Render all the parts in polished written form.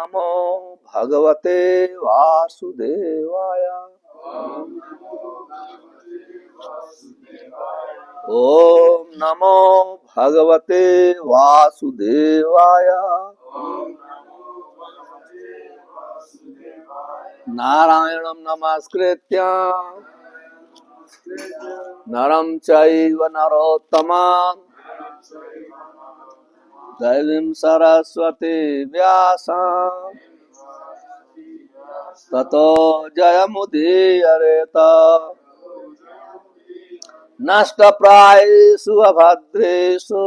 नमो भगवते वासुदेवाय। ओम नमो भगवते वासुदेवाय। नारायणं नमस्कृत्य नरं चैव नरोत्तमं देवीं सरस्वती व्यासं ततो जयमुदीरयेत। नष्टप्रायेषु अभद्रेषु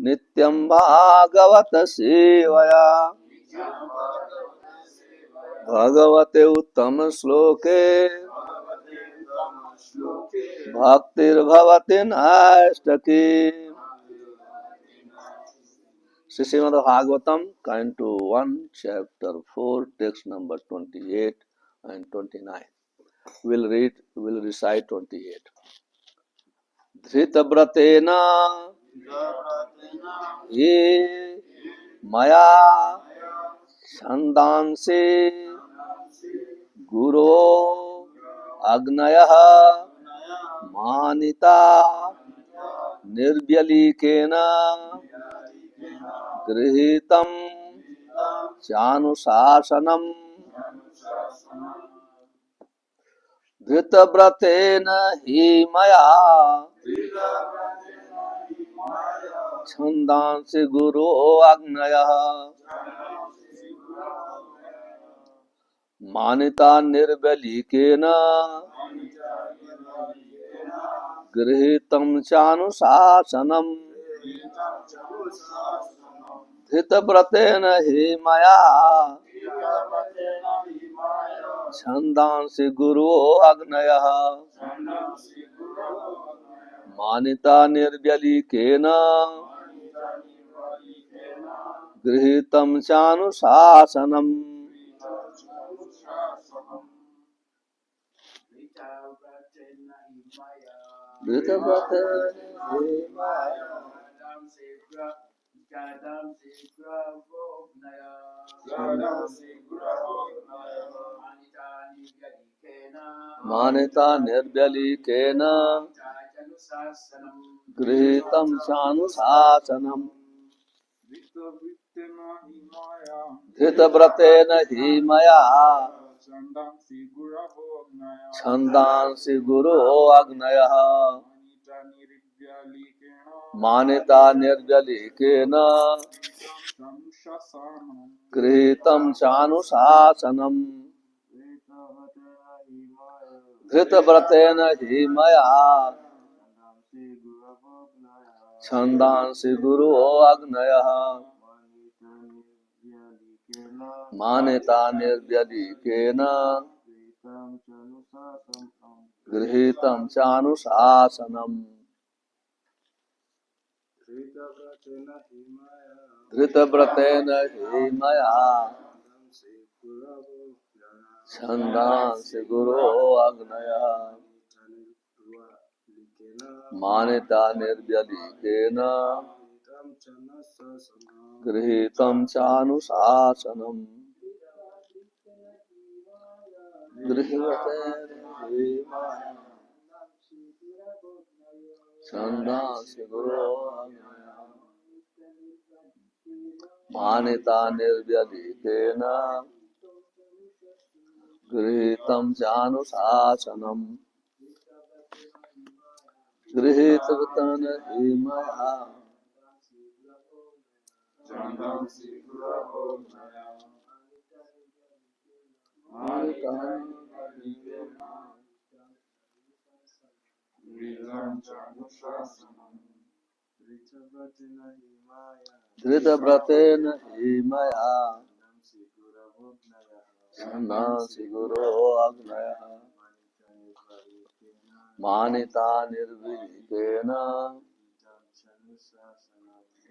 नित्यं भागवत सेवया। भगवते उत्तम श्लोके भक्तिर्भवति नैष्ठकी। Srimad Bhagvatam, Canto 1, Chapter 4, Text number 28 and 29. We'll recite 28. Dhritabratena ye maya chandanse guru agnayah manita nirvyalikena गृहीतं चानुशासनम्। धृतव्रतेन हि मया छन्दांसि गुरो आज्ञया मानिता निर्बलीकेन गृहीतं चानुशासनम्। धृतव्रतेन हि मया छन्दांसि गुरो आज्ञयः मानिता निर्व्यलीकेन गृहीतं चानुशासनम्। धृतव्रतेन हि मया मानिता निर्व्यलीकेन गृहीतं चानुशासनम्। धृतव्रतेन हि मया छन्दांसि गुरो आज्ञयः मानिता निर्व्यलीकेन गृहीतं चानुशासनम्। धृतव्रतेन हि मया छन्दांसि गुरो आज्ञयः मानिता निर्व्यलीकेन गृहीतं चानुशासनम्। धृतव्रतेन हि मया छन्दांसि गुरो आज्ञयः मानिता निर्व्यलीकेन गृहीतं चानुशासनम्। धृतव्रतेन हि मया छन्दांसि गुरो आज्ञयः मानिता निर्व्यलीकेन गृहीतं चानुशासनम्। गृहीतवतन हि मया धृतव्रतेन हि मया छन्दांसि गुरो आज्ञयः मानिता निर्विलीकेन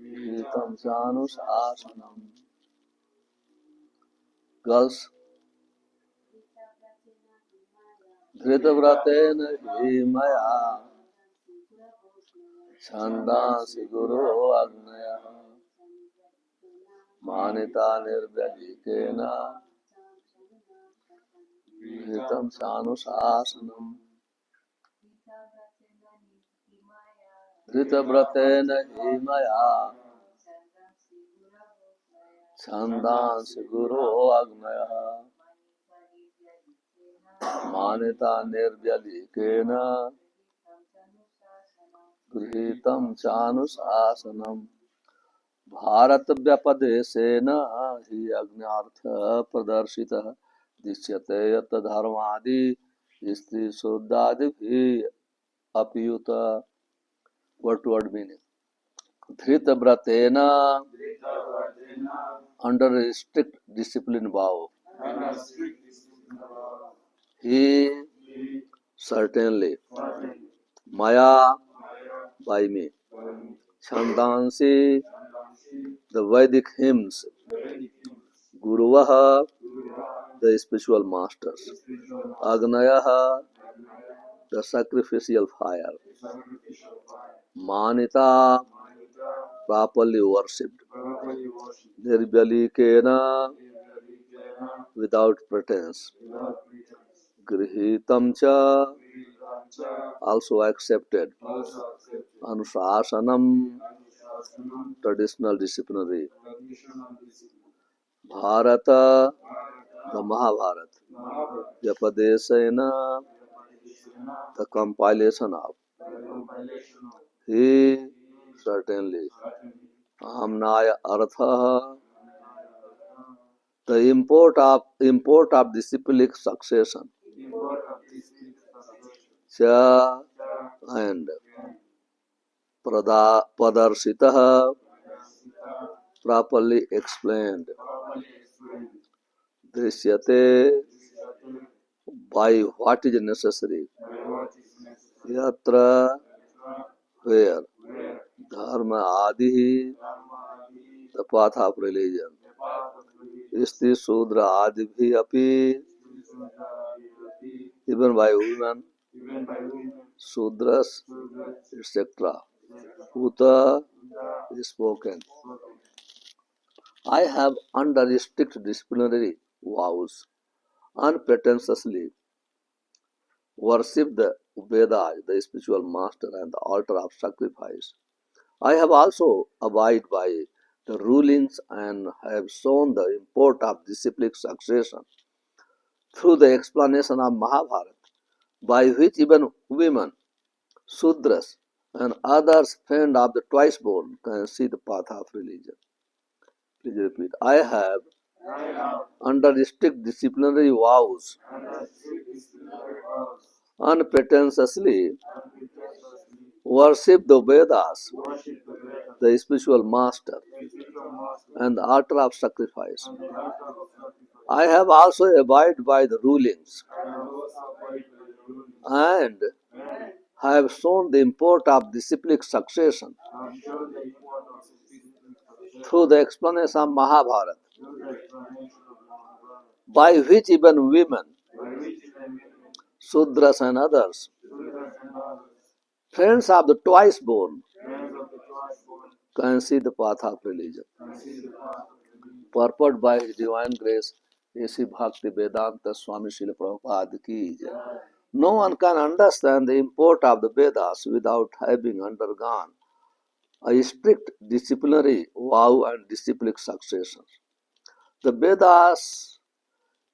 गृहीतं चानुशासनम्। Girls, धृतव्रतेन हि मया छन्दांसि गुरो आज्ञयः मानिता निर्व्यधिकेन गृहीतं सानुशासनम् धृतव्रतेन हि मया छन्दांसि गुरो अग्नयः मानिता निर्व्यधिकेन गृहीतं चानुशासनम् भारत व्यपदेशेन हि अज्ञार्थ प्रदर्शितः दृश्यते यत् धर्मादि स्त्री शुद्धादिभिः अपियुत word to word meaning धृतव्रतेन under a strict discipline vow he certainly maya by me chandansi the Vedic hymns Guruvaha the spiritual masters Agnayaha the sacrificial fire Manita properly worshipped Nirvalikena without pretense Grihitam cha also accepted Anusasanam traditional disciplinary Bharata the Mahabharata Vyapadesena the compilation of he certainly Amnaya Artha the import of disciplic succession cha and Padarsitah properly explained Drishyate by what is necessary Yatra where Dharma Adi the path of religion Isti Sudra Adi bhi api even by women Sudras etc. Uta is spoken. I have under strict disciplinary vows unpretentiously worshipped the Vedas, the spiritual master and the altar of sacrifice. I have also abided by the rulings and have shown the import of disciplic succession through the explanation of Mahabharata, by which even women, Sudras, and others friend of the twice born can see the path of religion. Please repeat. I have, under strict disciplinary vows, unpretentiously worshipped the Vedas, the spiritual master, and the altar of sacrifice. I have also abided by the rulings and have shown the import of disciplic succession through the explanation of Mahabharata, by which even women, Sudras and others, friends of the twice born, can see the path of religion. Purport by His Divine Grace, A.C. Bhakti Vedanta Swami Srila Prabhupada ki jai. No one can understand the import of the Vedas without having undergone a strict disciplinary vow and disciplic succession. The Vedas,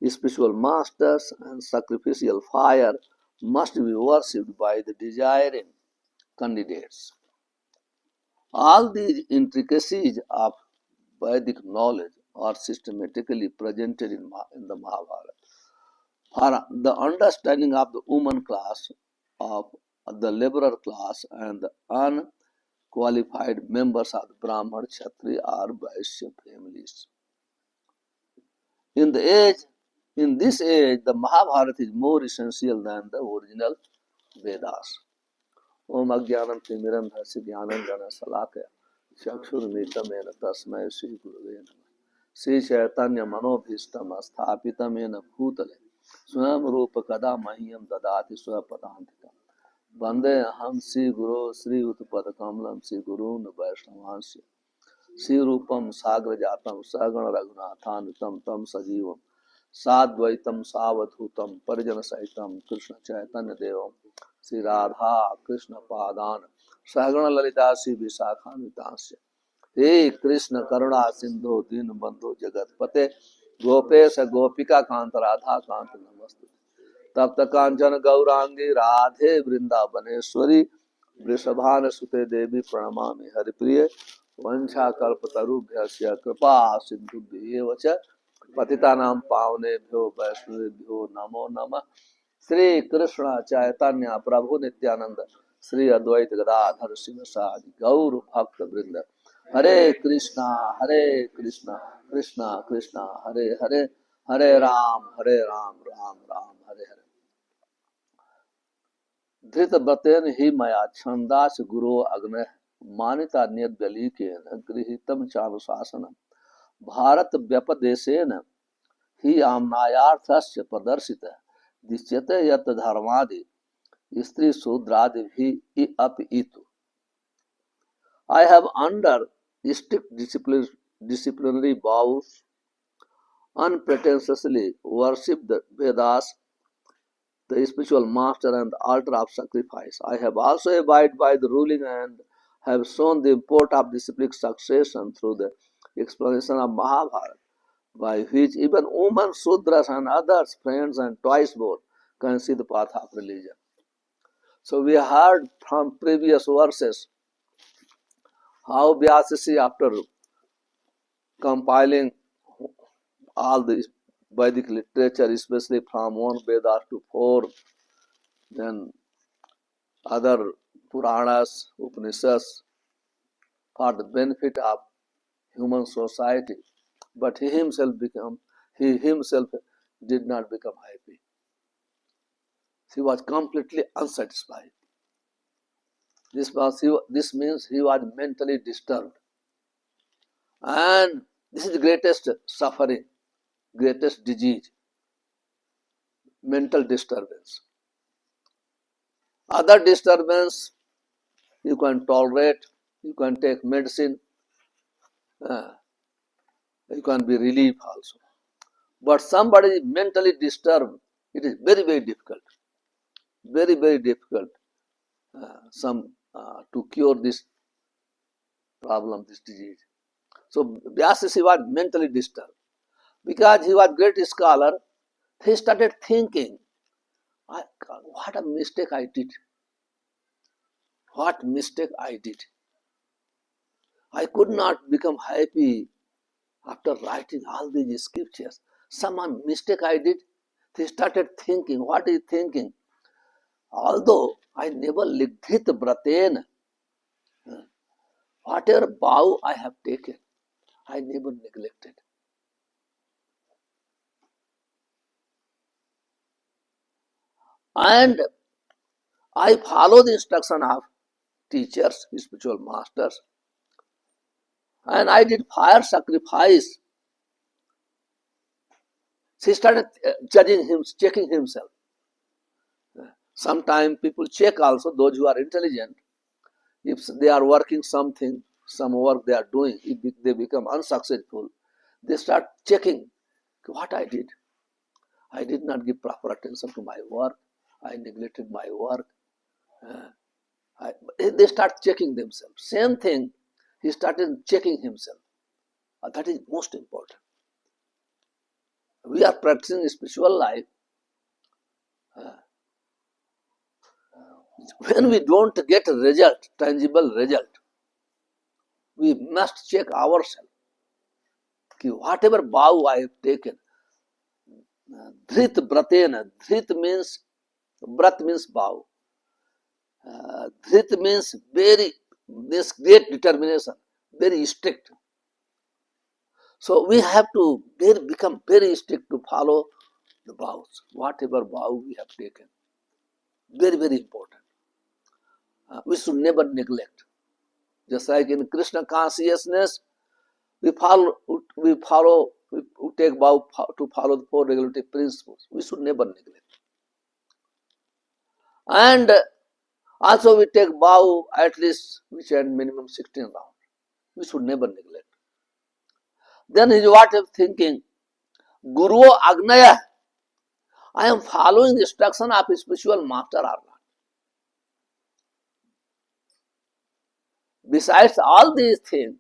spiritual masters, and sacrificial fire must be worshipped by the desiring candidates. All these intricacies of Vedic knowledge are systematically presented in the Mahabharata. For the understanding of the woman class, of the laborer class, and the unqualified members of the Brahman, Kshatriya, or Vaishya families. In this age, the Mahabharata is more essential than the original Vedas. Om Ajnanam Timiram Dhasya Jnanam Jana Salakaya Chakshurmitam Ena Tasmaya Sri Gurave Namah Sri Chaitanya Manobhishtam Asthapitam Ena Bhutale Swam Rupa Kada Mahyam Dadati Swapadantika Vande Aham Sri Guru Sri Utpada Kamalam Sri Guru Vaishnavansya Sirupam Sagrajatam Sagana Raghunathanutam Tam Sajivam Sadvaitam Savadhutam Parijana Saitam Krishna Chaitanya Devam Sri Radha Krishna Padan Sagana Lalitasi Visakhanvitasya He Krishna Karuna Sindhu Din Bandhu Jagat Pate Gopesha Gopika Kanta Radha Kanta Namaste Tapta Kanchana Gaurangi Radhe Vrindavaneshwari Vrishabhana Sute Devi Pranamami Haripriye Vancha Kalpatarubhyasya Kripa Sindhubhyevacha Patitanam Pavnebhyo Vaishnavebhyo Namo Namah Sri Krishna Chaitanya Prabhu Nityananda Sri Advaita Gadadhar Sivasadi Gauru Bhakta Vrinda Hare Krishna Krishna Krishna Hare Hare Hare Ram Ram Ram Hare Hare धृत व्रतेन ही मया छंदास गुरो अग्न मानिता नियद्वलीकेन गृहीतम चानुशासनम भारत व्यपदेशेन ही आम्नायार्थस्य प्रदर्शित दिश्यते यत् धर्मादि स्त्री शूद्रादि भी अपीतु I have under strict disciplinary vows unpretentiously worshipped the Vedas, the spiritual master and the altar of sacrifice. I have also abided by the ruling and have shown the import of disciplic succession through the explanation of Mahabharata, by which even women, Sudras and others, friends and twice born, can see the path of religion. So we heard from previous verses how Vyasasi, after compiling all the Vedic literature, especially from one Veda to four, then other Puranas, Upanishads, for the benefit of human society, but he himself did not become happy. He was completely unsatisfied. This means he was mentally disturbed, and this is the greatest suffering, greatest disease, mental disturbance. Other disturbance you can tolerate, you can take medicine, you can be relieved also. But somebody is mentally disturbed, it is very, very difficult. Very, very difficult to cure this problem, this disease. So Vyasasi was mentally disturbed. Because he was a great scholar, he started thinking, what a mistake I did. What mistake I did. I could not become happy after writing all these scriptures. Some mistake I did. He started thinking, what is thinking? Although I never ligdhit braten, whatever vow I have taken, I never neglected. And I follow the instruction of teachers, spiritual masters, and I did fire sacrifice. He started checking himself. Sometimes people check also, those who are intelligent, if they are working something, some work they are doing, if they become unsuccessful, they start checking what I did. I did not give proper attention to my work. I neglected my work. They start checking themselves. Same thing, he started checking himself. That is most important. We are practicing spiritual life. When we don't get a result, tangible result, we must check ourselves. Whatever vow I have taken, dhrit bratena, dhrit means, brat means vow. Dhrit means this great determination, very strict. So we have to become very strict to follow the vows, whatever vow we have taken. Very, very important. We should never neglect. Just like in Krishna consciousness, we take vow to follow the four regulative principles. We should never neglect. And also we take vow at least we chant minimum 16 rounds. We should never neglect. then he is what is thinking, Guru Agnaya, I am following the instruction of a spiritual master or not. Besides all these things,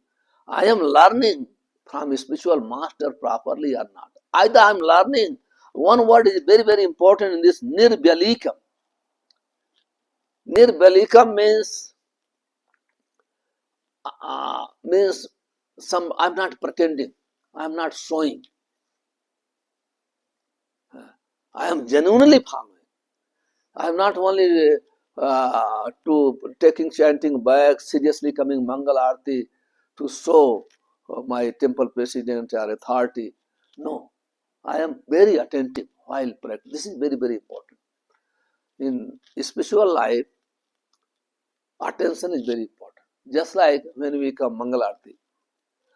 I am learning from a spiritual master properly or not. Either I am learning, one word is very, very important in this, nirbalikam. Nirbalikam means some, I am not pretending, I am not showing. I am genuinely following. I am not only to taking chanting back, seriously coming Mangal Arti to show my temple president or authority. No, I am very attentive while practicing. This is very, very important. In spiritual life, attention is very important. Just like when we come Mangal Arti.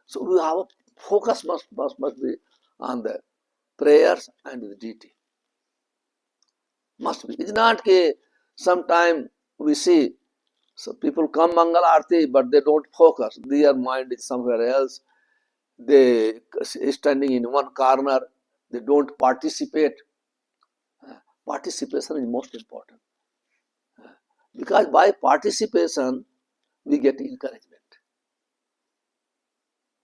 So we have a focus must be on the prayers and the deity. Must be. It's not that sometime we see so people come Mangal Arti but they don't focus. Their mind is somewhere else. They standing in one corner. They don't participate. Participation is most important. Because by participation we get encouragement.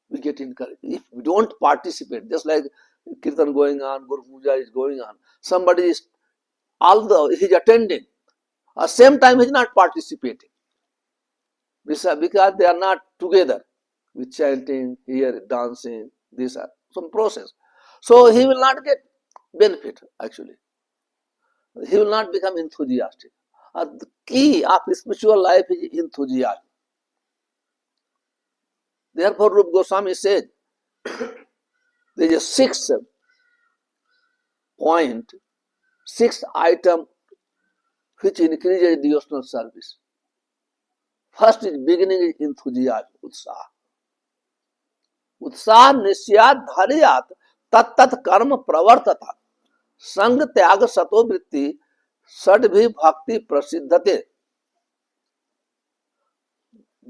We get encouraged. If we don't participate, just like Kirtan going on, Guru Puja is going on, somebody is, although he is attending, at the same time he is not participating. Because they are not together with chanting, here, dancing, these are some process. So he will not get benefit actually. He will not become enthusiastic. The key of spiritual life is enthusiasm. Therefore, Rupa Goswami says, there is a 6 point, 6 item which increases devotional service. First is beginning is enthusiasm, utsaha. Utsaha nisyat dharyat tat tat karma pravartata. Sang त्याग सतो वृत्ति षड्भी bhakti prasiddhate.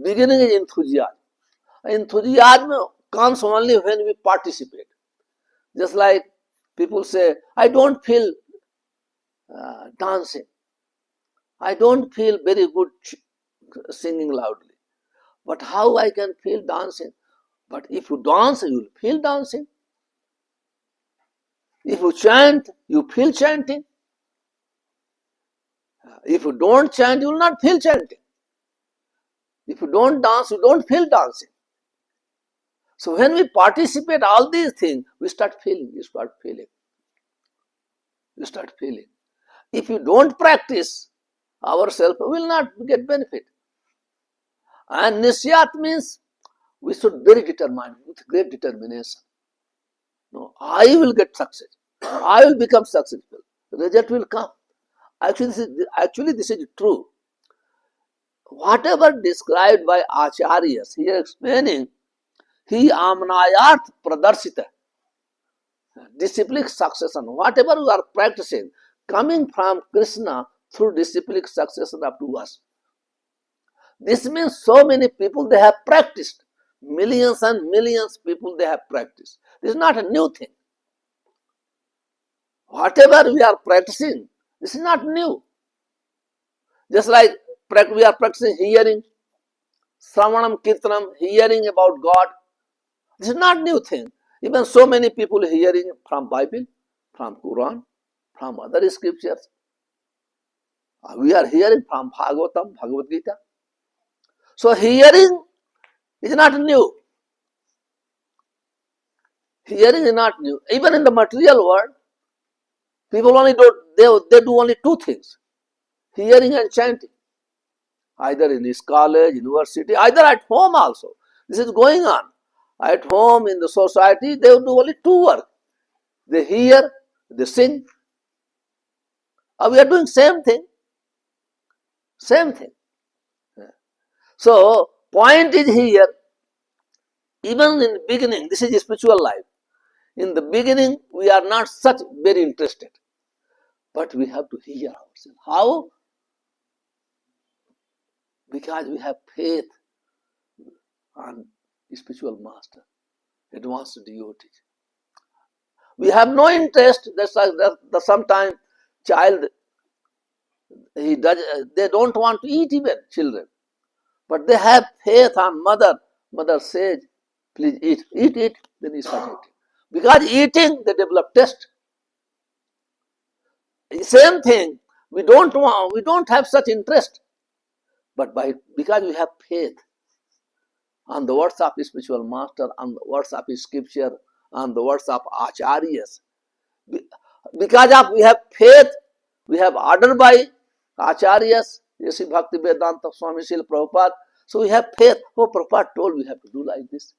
Beginning is enthusiasm. Enthusiasm comes only when we participate. Just like people say, I don't feel dancing. I don't feel very good singing loudly. But how I can feel dancing? But if you dance, you will feel dancing. If you chant, you feel chanting. If you don't chant, you will not feel chanting. If you don't dance, you don't feel dancing. So when we participate all these things, we start feeling, you start feeling. You start feeling. If you don't practice, ourselves will not get benefit. And nisyat means we should be very determined, with great determination. No, I will get success. I will become successful. The result will come. Actually, this is true. Whatever described by Acharyas, he is explaining, he amnayat pradarsita. Disciplic succession, whatever you are practicing, coming from Krishna through disciplic succession up to us. This means so many people they have practiced. Millions and millions people they have practiced. This is not a new thing. Whatever we are practicing, this is not new. Just like we are practicing hearing, Sravanam Kirtanam, hearing about God. This is not new thing. Even so many people hearing from Bible, from Quran, from other scriptures. We are hearing from Bhagvatam, Bhagavad Gita. So hearing is not new. Hearing is not new. Even in the material world, people only do, they do only 2 things. Hearing and chanting. Either in his college, university, either at home also. This is going on. At home, in the society, they do only 2 work. They hear, they sing. We are doing same thing. Same thing. So, point is here, even in the beginning, this is spiritual life. In the beginning, we are not such very interested. But we have to hear ourselves. How? Because we have faith on the spiritual master. advanced devotees. We have no interest. That's like the sometimes child they don't want to eat even children, but they have faith on mother. Mother says, "Please eat, eat, eat." Then he starts eating. Because eating, they develop taste. Same thing. We don't have such interest, but because we have faith on the words of his spiritual master, on the words of his scripture, on the words of acharyas. Because of we have faith, we have ordered by acharyas, Sri Bhakti Vedanta Swami Srila Prabhupada. So we have faith. Oh, Prabhupada told we have to do like this.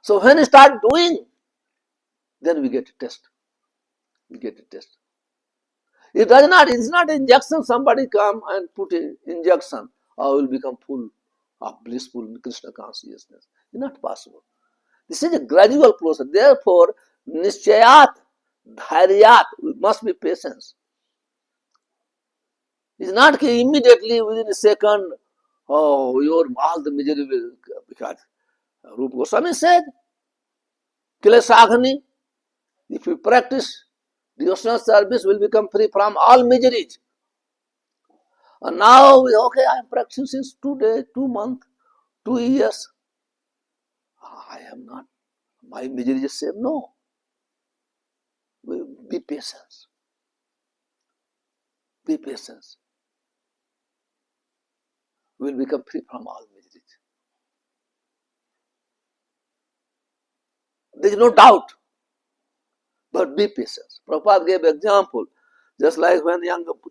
So when we start doing, then we get a test. We get a test. It's not injection. Somebody come and put an injection. I will become full of blissful Krishna consciousness. It's not possible. This is a gradual process. Therefore, nischayat, dharyat, we must be patient. It's not immediately within a second, oh, all the misery will, because Rupa Goswami said, Kilesagani, if you practice devotional service, will become free from all miseries. And now, okay, I am practicing since 2 days, 2 months, 2 years. I am not. My misery is saved. No. Be patient. Be patient. We will become free from all miseries. There is no doubt. But be patient. Prabhupada gave example. Just like when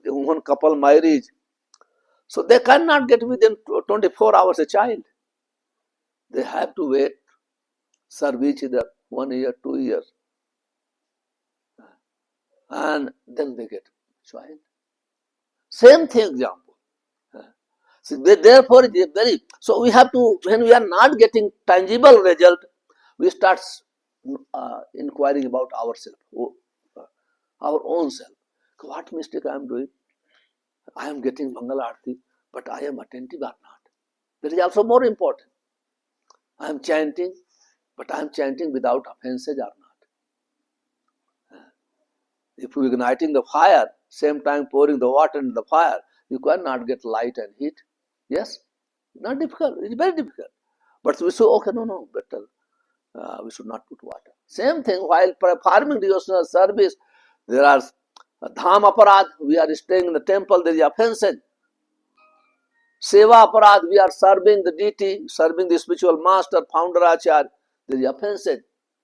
one couple marriage. So they cannot get within 24 hours a child. They have to wait, serve each other 1 year, 2 years. And then they get child. Same thing example. So therefore, so we have to, when we are not getting tangible result, we start inquiring about ourselves, our own self. What mistake I am doing? I am getting Mangala Arati, but I am attentive or not. That is also more important. I am chanting, but I am chanting without offenses or not. If you are igniting the fire, same time pouring the water in the fire, you cannot get light and heat. Yes? Not difficult. It's very difficult. But we say, okay, no, better. We should not put water. Same thing, while performing devotional service, there are dham aparad, we are staying in the temple, there is offenses. Seva aparad, we are serving the deity, serving the spiritual master, founder acharya, there is offenses.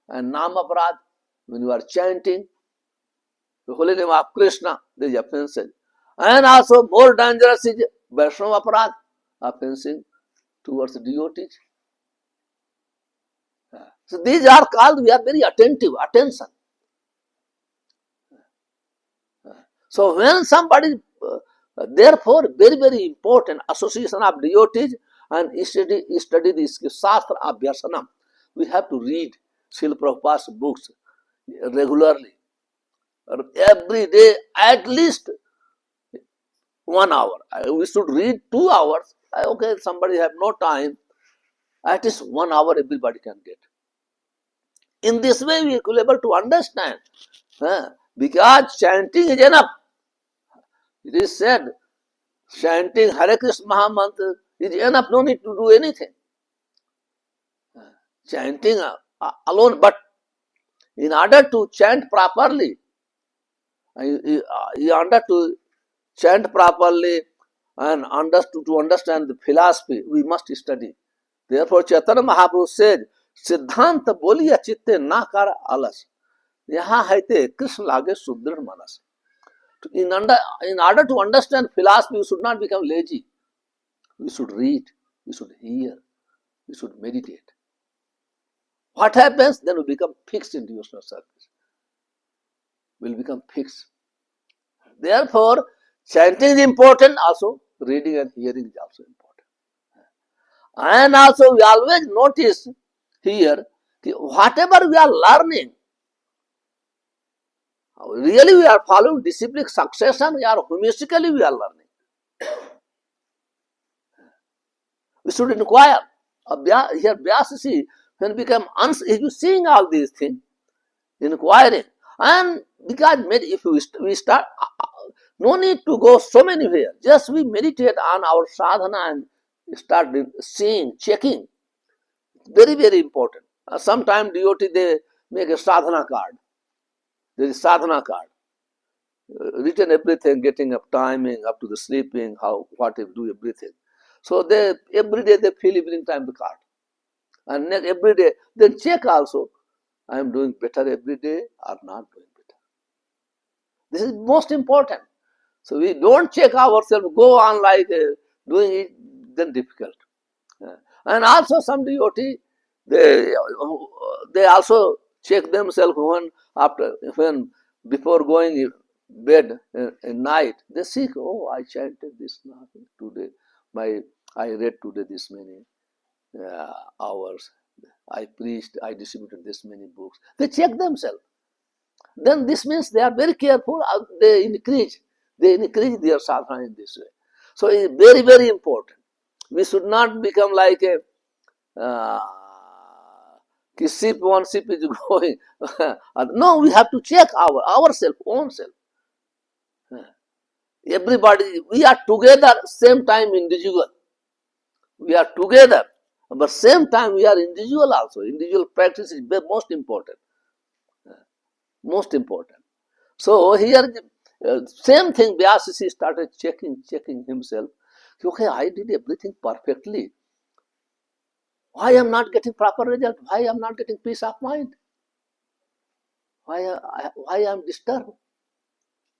And nam aparad, when you are chanting the holy name of Krishna, there is offenses. And also more dangerous is Vaishnava aparad, offensing towards the devotees. So these are called, we are very attentive, attention. So when somebody, therefore very, very important association of devotees and study this Shastra Abhyasanam. We have to read Srila Prabhupada's books regularly. Every day at least 1 hour. We should read 2 hours. Okay, somebody have no time. At least 1 hour everybody can get. In this way we will be able to understand. Because chanting is enough. It is said, chanting Hare Krishna Mahamantra is enough, no need to do anything. Chanting alone, but in order to chant properly, and to understand the philosophy, we must study. Therefore, Chaitanya Mahaprabhu said, Siddhanta boliya chitte na kar alas. Yaha haite Krishna lage sudrir manas. In order to understand philosophy, we should not become lazy. We should read, we should hear, we should meditate. What happens? Then we become fixed in devotional service. We will become fixed. Therefore, chanting is important, also reading and hearing is also important. And also we always notice here, whatever we are learning, really we are following disciplic succession or homistically we are learning. We should inquire. Here Vyasa, see, When if you seeing all these things, inquiring, and because if we start, no need to go so many ways. Just we meditate on our sadhana and start seeing, checking. Very, very important. Sometimes devotee they make a sadhana card. There is sadhana card. Written everything, getting up, timing, up to the sleeping, how, what they do, everything. So they every day they fill evening time the card. And every day, then check also, I am doing better every day or not doing better. This is most important. So we don't check ourselves, go on like doing it, then difficult. And also some devotee, they also check themselves when before going bed in night, they seek, oh, I chanted this today, I read today this many hours, I preached, I distributed this many books. They check themselves. Then this means they are very careful. They increase their sadhana in this way. So it's very, very important. We should not become like a one ship is going. No, we have to check ourselves, own self. Everybody, we are together, same time individual. We are together, but same time we are individual also. Individual practice is the most important. Most important. So here, same thing, Vyasasi started checking himself. Okay, I did everything perfectly. Why I am not getting proper result? Why I am not getting peace of mind? Why I am disturbed?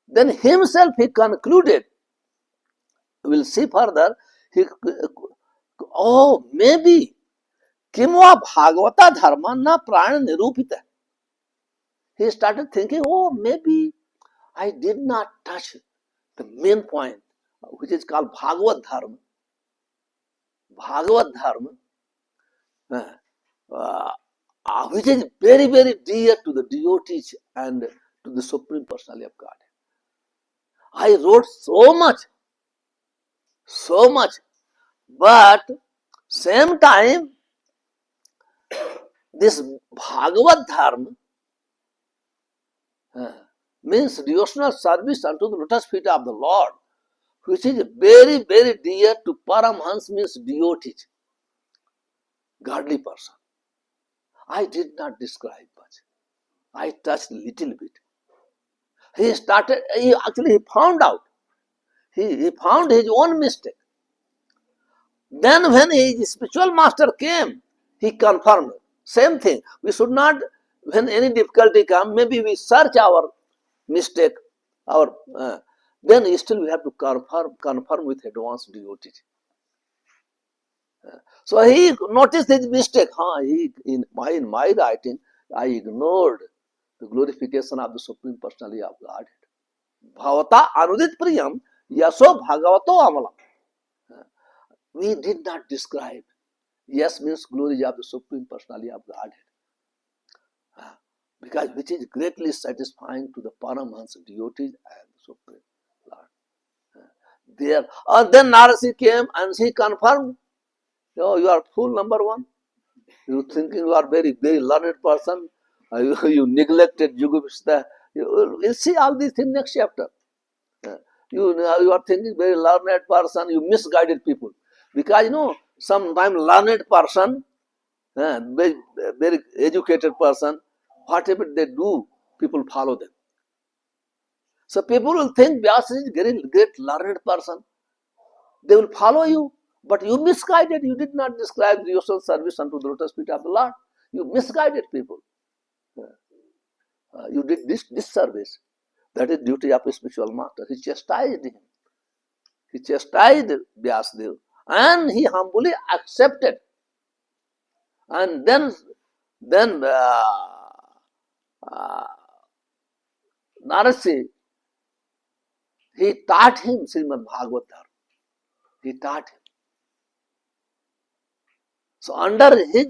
Then himself he concluded. We'll see further. Maybe Kimwa Bhagavata Dharma na prana nirupita. He started thinking, maybe I did not touch the main point, which is called Bhagavad Dharma. Bhagavad Dharma, which is very, very dear to the devotees and to the Supreme Personality of God. I wrote so much, but same time, this Bhagavad Dharma means devotional service unto the lotus feet of the Lord, which is very, very dear to Paramhans, means devotees, godly person. I did not describe much. I touched little bit. He found out. He found his own mistake. Then when his spiritual master came, he confirmed. Same thing. We should not, when any difficulty comes, maybe we search our mistake, then still we have to confirm with advanced devotees. So he noticed his mistake. In my writing, I ignored the glorification of the Supreme Personality of Godhead. Bhavata anudit priyam yaso bhagavato amalam. We did not describe. Yes means glory of the Supreme Personality of Godhead. Because which is greatly satisfying to the Paramhans devotees and the Supreme Lord. Then Narasi came and he confirmed, you are fool number one. You thinking you are very, very learned person. You neglected Yugavishta. You'll see all these things next chapter. You are thinking very learned person, you misguided people. Because sometimes learned person, very, very educated person, whatever they do, people follow them. So people will think Vyasa is a very great learned person. They will follow you. But you misguided. You did not describe yourself service unto the lotus feet of the Lord. You misguided people. You did this service. That is duty of a spiritual master. He chastised him. He chastised Vyasadeva. And he humbly accepted. And then Narasi, he taught him Srimad Bhagavatam. He taught him. So under his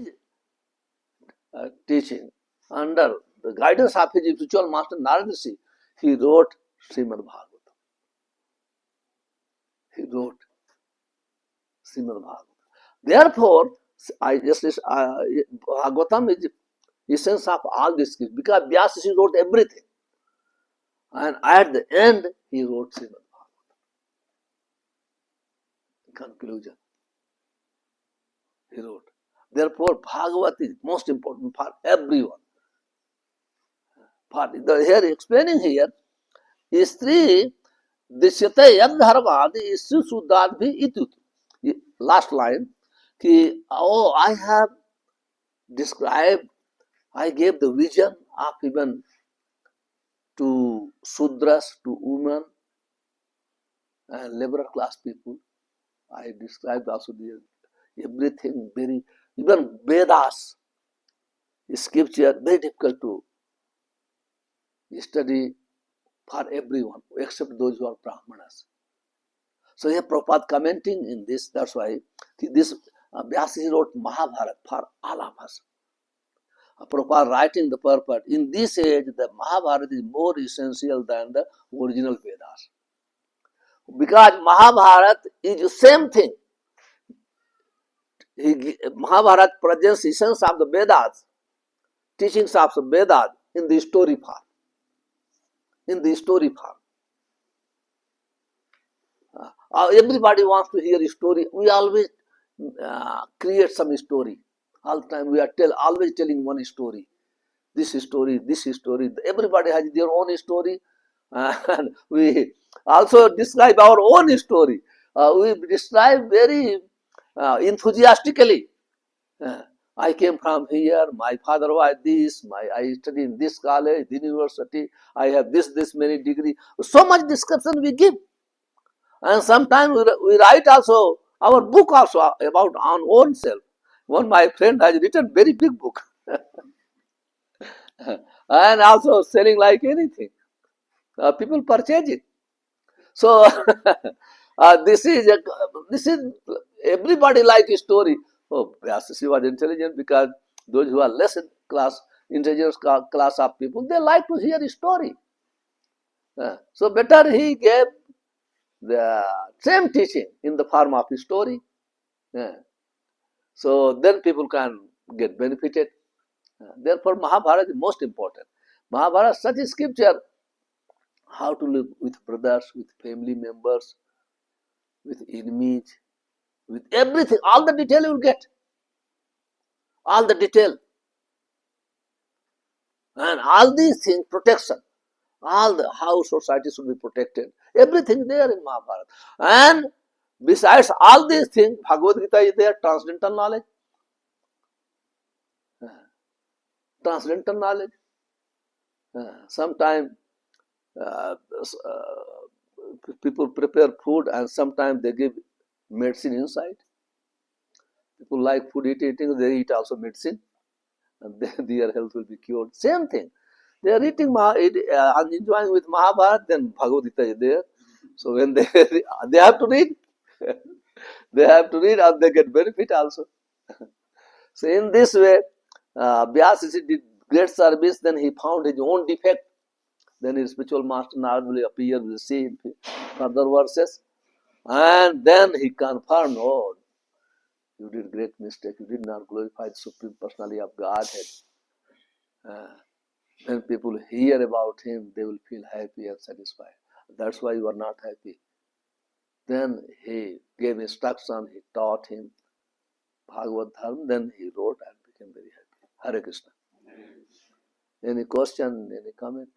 teaching, under the guidance of his spiritual master Narasi, he wrote Srimad Bhagavatam. He wrote Srimad Bhagavatam. Therefore, I just Bhagavatam is essence of all these things because Vyasa wrote everything, and at the end he wrote Srimad Bhagavatam. Conclusion he wrote. Therefore, Bhagavat is most important for everyone. Here explaining here is three. Disyate yad dharmad issu suddhadbhi itut. Last line. Ki, oh, I have described, I gave the vision of even to Sudras, to women and liberal class people. I described also everything very, even Vedas, scripture, very difficult to study for everyone except those who are Brahmanas. So here Prabhupada commenting in this, that's why this Vyasa wrote Mahabharata for all of us. Prabhupada writing the purport. In this age, the Mahabharata is more essential than the original Vedas. Because Mahabharata is the same thing. Mahabharata presents essence of the Vedas, teachings of the Vedas in the story form. In the story form. Everybody wants to hear a story. We always create some story. All the time we are always telling one story. This story, this story. Everybody has their own story. And we also describe our own story. We describe very enthusiastically. I came from here, my father was this, I studied in this college, this university, I have this many degree. So much description we give. And sometimes we write also our book also about our own self. One my friend has written very big book. And also selling like anything. People purchase it. So this is everybody like a story. Oh, Vyasasi was intelligent because those who are less intelligent class of people, they like to hear a story. So better he gave the same teaching in the form of a story. So then people can get benefited. Therefore, Mahabharata is most important. Mahabharata is such a scripture, how to live with brothers, with family members, with enemies, with everything. All the detail you will get. All the detail. And all these things, protection. All the how society should be protected. Everything there in Mahabharata. And besides all these things, Bhagavad Gita is there, transcendental knowledge. Transcendental knowledge. Sometimes people prepare food and sometimes they give medicine inside. People like food eating, they eat also medicine. And then their health will be cured. Same thing. They are eating and enjoying with Mahabharata, then Bhagavad Gita is there. So when they have to read, they have to read and they get benefit also. So in this way, Vyasa did great service, then he found his own defect. Then his spiritual master normally appeared with the same further verses. And then he confirmed, oh, you did great mistake. You did not glorify the Supreme Personality of Godhead. When people hear about him, they will feel happy and satisfied. That's why you are not happy. Then he gave instruction, he taught him Bhagavad Dharma, then he wrote and became very happy. Hare Krishna. Any question, any comment?